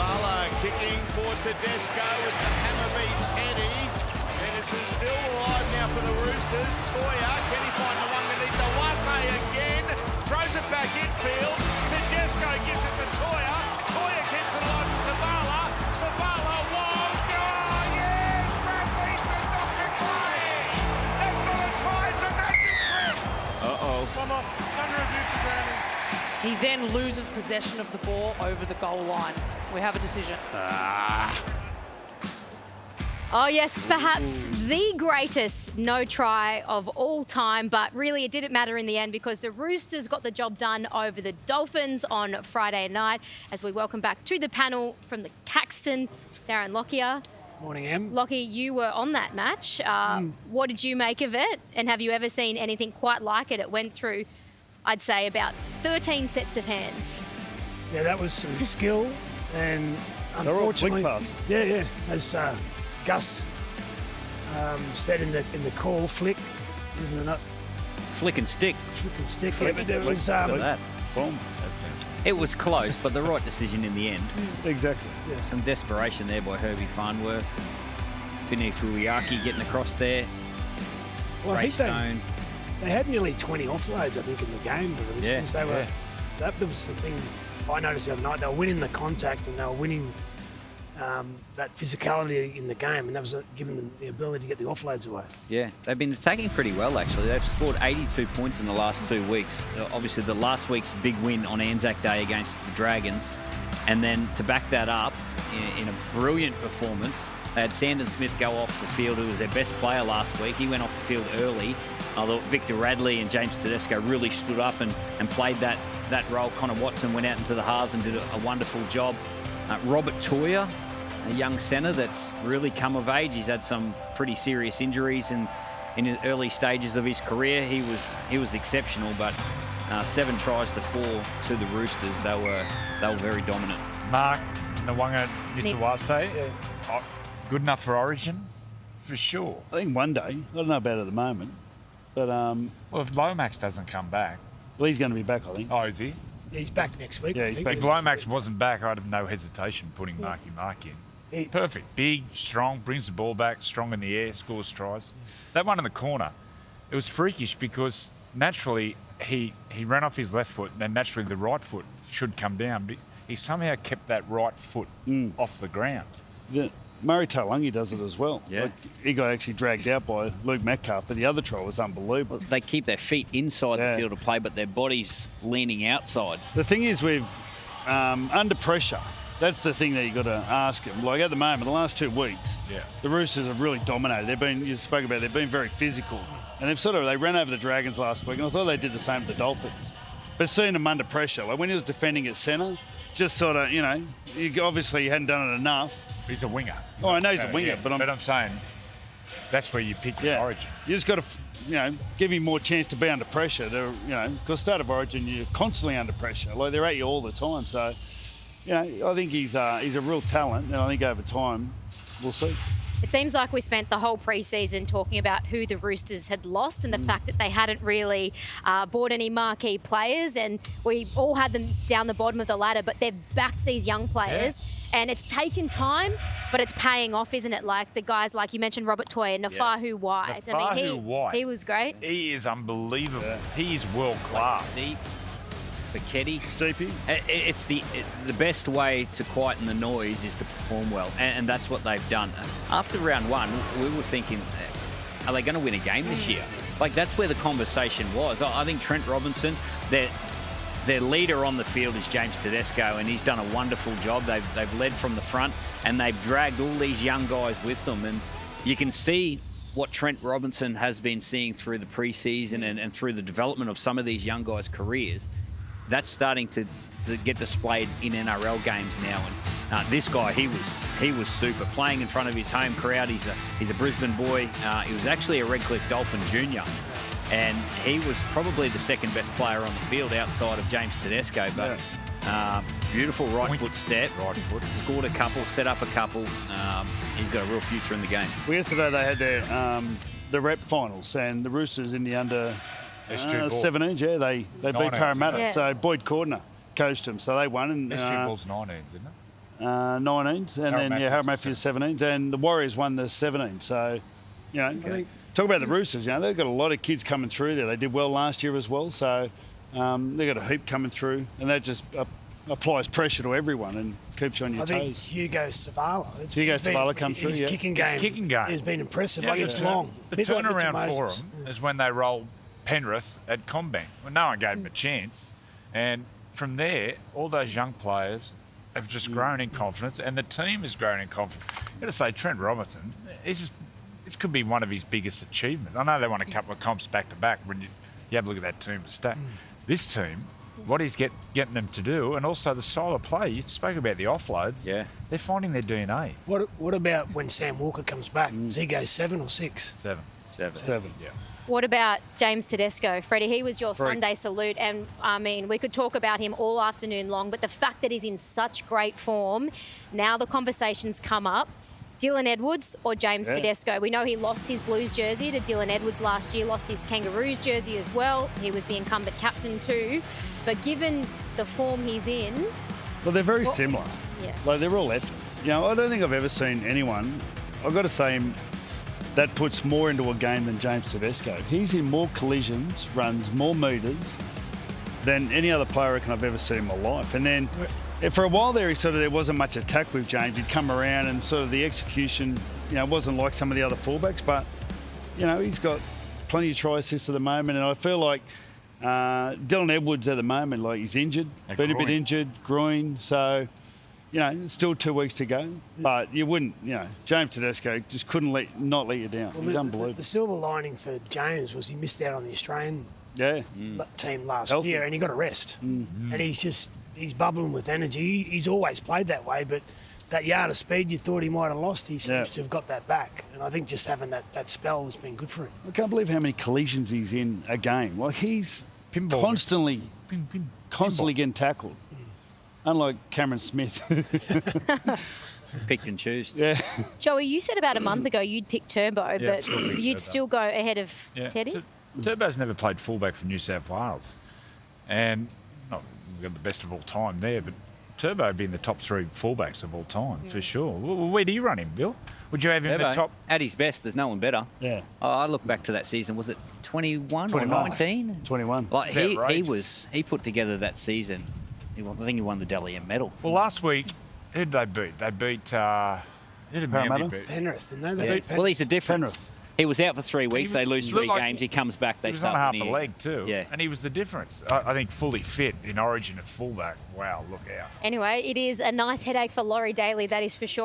Savala kicking for Tedesco as the hammer beats Henny. Henderson still alive now for the Roosters. Toya, can he find Nawaqanitawase again? Throws it back infield. Tedesco gives it to Toya. Toya keeps it alive to Savala. Savala, whoa, go! Yes! Bradley to knock it away! That's not a try, it's a magic trick! Uh-oh. Come on, it's under review for Browning. He then loses possession of the ball over the goal line. We have a decision. Oh, yes, perhaps the greatest no try of all time, but really it didn't matter in the end because the Roosters got the job done over the Dolphins on Friday night. As we welcome back to the panel from the Caxton, Darren Lockyer. Morning, Em. Lockyer, you were on that match. What did you make of it? And have you ever seen anything quite like it? It went through, I'd say, about 13 sets of hands. Yeah, that was some skill and unfortunately, yeah, as Gus said in the call, flick, isn't it? Not Flick and stick. flick and stick. Yeah, but there was Look at that. Boom. That sounds It was close, but the right decision in the end. Exactly. yeah. Some desperation there by Herbie Farnworth. Finny Fuiaki getting across there. Well, I Ray think Stone. they had nearly 20 offloads, I think, in the game. The Roosters. Yeah, They were. That was the thing I noticed the other night. They were winning the contact and they were winning that physicality in the game, and that was giving them the ability to get the offloads away. Yeah, they've been attacking pretty well, actually. They've scored 82 points in the last 2 weeks. Obviously, the last week's big win on Anzac Day against the Dragons. And then to back that up in a brilliant performance, they had Sandon Smith go off the field, who was their best player last week. He went off the field early. I thought Victor Radley and James Tedesco really stood up and played that role. Connor Watson went out into the halves and did a wonderful job. Robert Toya, a young centre that's really come of age. He's had some pretty serious injuries in the early stages of his career. He was exceptional, but 7 tries to 4 to the Roosters. They were very dominant. Mark Nawaqanitawase, good enough for Origin? For sure. I think one day. I don't know about it at the moment. But, Well, if Lomax doesn't come back. well, he's going to be back, I think. Oh, is he? He's back next week. Yeah, I he's think. back. If Lomax wasn't back, I'd have no hesitation putting Mark in. Perfect. Big, strong, brings the ball back, strong in the air, scores tries. That one in the corner, it was freakish because naturally he ran off his left foot, then naturally the right foot should come down. But he somehow kept that right foot off the ground. Murray Taulagi does it as well. Yeah. Like, he got actually dragged out by Luke Metcalf, but the other try was unbelievable. They keep their feet inside the field of play, but their bodies leaning outside. The thing is, with under pressure, that's the thing that you got to ask him. Like at the moment, the last 2 weeks, the Roosters have really dominated. You spoke about, they've been very physical, and they ran over the Dragons last week, and I thought they did the same to the Dolphins. But seeing them under pressure, like when he was defending at centre, just sort of, you obviously hadn't done it enough. He's a winger. Oh, I know he's a winger, but I'm saying that's where you pick your Origin. You just got to, give him more chance to be under pressure. Because start of Origin, you're constantly under pressure. Like they're at you all the time. So, I think he's a real talent, and I think over time we'll see. It seems like we spent the whole pre-season talking about who the Roosters had lost and the fact that they hadn't really bought any marquee players, and we all had them down the bottom of the ladder, but they've backed these young players. And it's taken time, but it's paying off, isn't it? Like the guys, like you mentioned, Robert Toy and Nafahu White. He was great. He is unbelievable. Yeah. He is world class. Steep, Fiketti. Steepy. It's the best way to quieten the noise is to perform well, and that's what they've done. After round 1, we were thinking, are they going to win a game this year? Like that's where the conversation was. I think Trent Robinson, their leader on the field is James Tedesco, and he's done a wonderful job. They've led from the front, and they've dragged all these young guys with them. And you can see what Trent Robinson has been seeing through the pre-season and through the development of some of these young guys' careers. That's starting to get displayed in NRL games now. And this guy, he was super, playing in front of his home crowd. He's a Brisbane boy. He was actually a Redcliffe Dolphin junior. And he was probably the second best player on the field outside of James Tedesco. But beautiful right foot step. Right foot. Scored a couple, set up a couple. He's got a real future in the game. Well, yesterday they had the rep finals, and the Roosters in the under 17s, they beat Parramatta. Yeah. So Boyd Cordner coached them, so they won. And S2 Ball's 19s, isn't it? 19s, and then Harold Matthews 17s, and the Warriors won the 17s. So, talk about the Roosters. They've got a lot of kids coming through there. They did well last year as well, so they've got a heap coming through, and that just applies pressure to everyone and keeps you on your toes. I think Hugo Savala. Hugo Savala come through. His kicking game has been impressive. It's long. The turnaround for them is when they rolled Penrith at Combank. Well, no one gave them a chance, and from there, all those young players have just grown in confidence, and the team has grown in confidence. I've got to say, Trent Robinson, this could be one of his biggest achievements. I know they won a couple of comps back-to-back when you have a look at that team stat. This team, what he's getting them to do, and also the style of play. You spoke about the offloads. Yeah. They're finding their DNA. What about when Sam Walker comes back? Does he go 7 or 6? 7. 7. Yeah. What about James Tedesco? Freddie, he was your Sunday salute, and I mean, we could talk about him all afternoon long, but the fact that he's in such great form, now the conversations come up. Dylan Edwards or James Tedesco? We know he lost his Blues jersey to Dylan Edwards last year, lost his Kangaroos jersey as well. He was the incumbent captain too. But given the form he's in... Well, they're very similar. Yeah. Like, they're all effort. I don't think I've ever seen anyone, I've got to say, that puts more into a game than James Tedesco. He's in more collisions, runs more metres than any other player I reckon I've ever seen in my life. And then for a while there, there wasn't much attack with James. He'd come around and sort of the execution, wasn't like some of the other fullbacks, but, he's got plenty of try assists at the moment. And I feel like Dylan Edwards at the moment, like, he's injured, a bit injured, groin, so... it's still 2 weeks to go, but you wouldn't, James Tedesco just couldn't not let you down. He's unbelievable. The silver lining for James was he missed out on the Australian team last year, and he got a rest. And he's bubbling with energy. He's always played that way, but that yard of speed you thought he might have lost, he seems to have got that back. And I think just having that spell has been good for him. I can't believe how many collisions he's in a game. Like, he's constantly getting tackled. Unlike Cameron Smith. Picked and choose. Yeah. Joey, you said about a month ago you'd pick Turbo, but you'd still go ahead of Teddy? Turbo's never played fullback for New South Wales. And we've got the best of all time there, but Turbo would be in the top 3 fullbacks of all time, for sure. Where do you run him, Bill? Would you have him in the top? At his best, there's no one better. Yeah. I look back to that season, was it 21 or 19? 21. Like, he put together that season. I think he won the Dally M medal. Well, last week, who did they beat? They beat... who did Manly beat? Penrith, didn't they? They beat Penrith. Well, he's a difference. Penrith. He was out for 3 weeks. They lose 3 games. He comes back. They start winning. He was on half a leg too. Yeah. And he was the difference. I think fully fit in Origin at fullback. Wow, look out. Anyway, it is a nice headache for Laurie Daly, that is for sure.